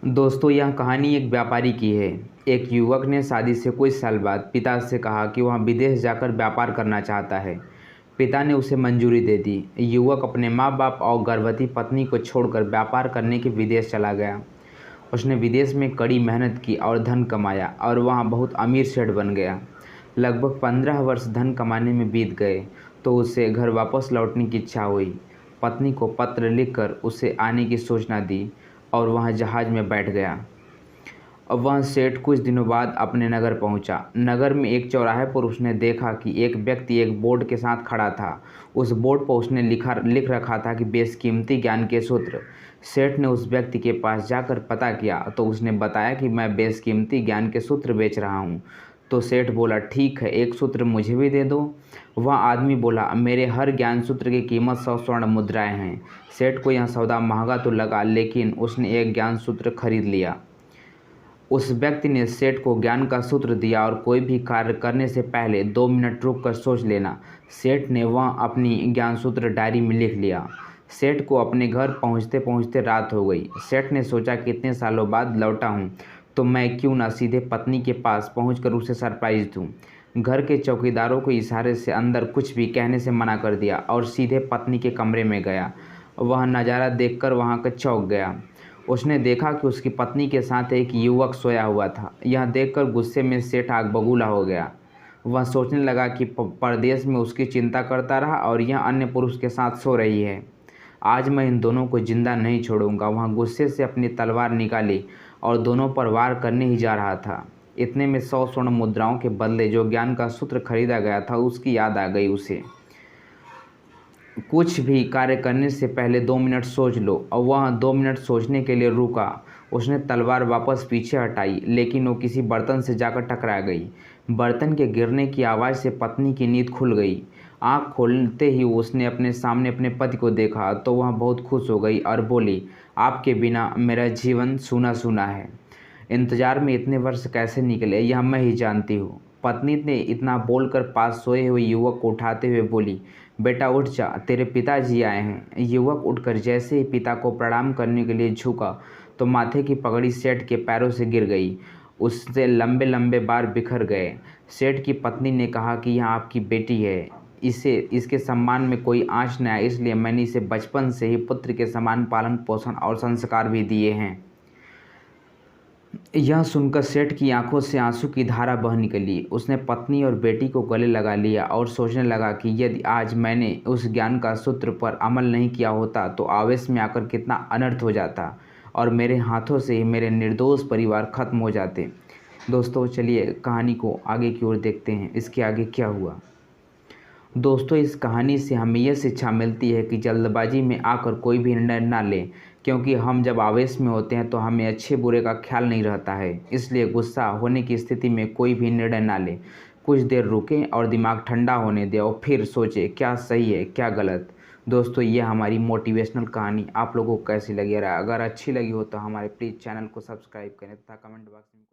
दोस्तों, यह कहानी एक व्यापारी की है। एक युवक ने शादी से कुछ साल बाद पिता से कहा कि वह विदेश जाकर व्यापार करना चाहता है। पिता ने उसे मंजूरी दे दी। युवक अपने माँ बाप और गर्भवती पत्नी को छोड़कर व्यापार करने के विदेश चला गया। उसने विदेश में कड़ी मेहनत की और धन कमाया और वहाँ बहुत अमीर सेठ बन गया। लगभग 15 वर्ष धन कमाने में बीत गए तो उसे घर वापस लौटने की इच्छा हुई। पत्नी को पत्र लिखकर उसे आने की सूचना दी और वह जहाज़ में बैठ गया। अब वह सेठ कुछ दिनों बाद अपने नगर पहुंचा। नगर में एक चौराहे पर उसने देखा कि एक व्यक्ति एक बोर्ड के साथ खड़ा था। उस बोर्ड पर उसने लिख रखा था कि बेशकीमती ज्ञान के सूत्र। सेठ ने उस व्यक्ति के पास जाकर पता किया तो उसने बताया कि मैं बेशकीमती ज्ञान के सूत्र बेच रहा हूँ। तो सेठ बोला, ठीक है, एक सूत्र मुझे भी दे दो। वह आदमी बोला, मेरे हर ज्ञान सूत्र की कीमत 100 स्वर्ण मुद्राएं हैं। सेठ को यह सौदा महंगा तो लगा, लेकिन उसने एक ज्ञान सूत्र खरीद लिया। उस व्यक्ति ने सेठ को ज्ञान का सूत्र दिया और कोई भी कार्य करने से पहले 2 मिनट रुक कर सोच लेना। सेठ ने वह अपनी ज्ञान सूत्र डायरी में लिख लिया। सेठ को अपने घर पहुंचते पहुंचते रात हो गई। सेठ ने सोचा कि इतने सालों बाद लौटा हूं तो मैं क्यों ना सीधे पत्नी के पास पहुंचकर उसे सरप्राइज दूं। घर के चौकीदारों को इशारे से अंदर कुछ भी कहने से मना कर दिया और सीधे पत्नी के कमरे में गया। वह नज़ारा देखकर वहां का चौंक गया। उसने देखा कि उसकी पत्नी के साथ एक युवक सोया हुआ था। यह देखकर गुस्से में सेठ आग बबूला हो गया। वह सोचने लगा कि परदेश में उसकी चिंता करता रहा और यह अन्य पुरुष के साथ सो रही है। आज मैं इन दोनों को जिंदा नहीं छोड़ूंगा। वह गुस्से से अपनी तलवार निकाली और दोनों पर वार करने ही जा रहा था। इतने में 100 स्वर्ण मुद्राओं के बदले जो ज्ञान का सूत्र खरीदा गया था उसकी याद आ गई उसे। कुछ भी कार्य करने से पहले 2 मिनट सोच लो। और वह 2 मिनट सोचने के लिए रुका। उसने तलवार वापस पीछे हटाई, लेकिन वो किसी बर्तन से जाकर टकरा गई। बर्तन के गिरने की आवाज़ से पत्नी की नींद खुल गई। आँख खोलते ही उसने अपने सामने अपने पति को देखा तो वह बहुत खुश हो गई और बोली, आपके बिना मेरा जीवन सूना सूना है। इंतजार में इतने वर्ष कैसे निकले यह मैं ही जानती हूँ। पत्नी ने इतना बोलकर पास सोए हुए युवक को उठाते हुए बोली, बेटा उठ जा, तेरे पिताजी आए हैं। युवक उठकर जैसे ही पिता को प्रणाम करने के लिए झुका तो माथे की पगड़ी सेठ के पैरों से गिर गई। उससे लंबे लंबे बाल बिखर गए। सेठ की पत्नी ने कहा कि यह आपकी बेटी है, इसके सम्मान में कोई आँच न आए, इसलिए मैंने इसे बचपन से ही पुत्र के समान पालन पोषण और संस्कार भी दिए हैं। यह सुनकर सेठ की आंखों से आंसू की धारा बह निकली। उसने पत्नी और बेटी को गले लगा लिया और सोचने लगा कि यदि आज मैंने उस ज्ञान का सूत्र पर अमल नहीं किया होता तो आवेश में आकर कितना अनर्थ हो जाता और मेरे हाथों से ही मेरे निर्दोष परिवार खत्म हो जाते। दोस्तों, चलिए कहानी को आगे की ओर देखते हैं, इसके आगे क्या हुआ। दोस्तों, इस कहानी से हमें यह शिक्षा मिलती है कि जल्दबाजी में आकर कोई भी निर्णय ना लें, क्योंकि हम जब आवेश में होते हैं तो हमें अच्छे बुरे का ख्याल नहीं रहता है। इसलिए गुस्सा होने की स्थिति में कोई भी निर्णय ना लें। कुछ देर रुकें और दिमाग ठंडा होने दें और फिर सोचें क्या सही है क्या गलत। दोस्तों, ये हमारी मोटिवेशनल कहानी आप लोगों को कैसी लगी? अगर अच्छी लगी हो तो हमारे प्लीज़ चैनल को सब्सक्राइब करें तथा कमेंट बॉक्स में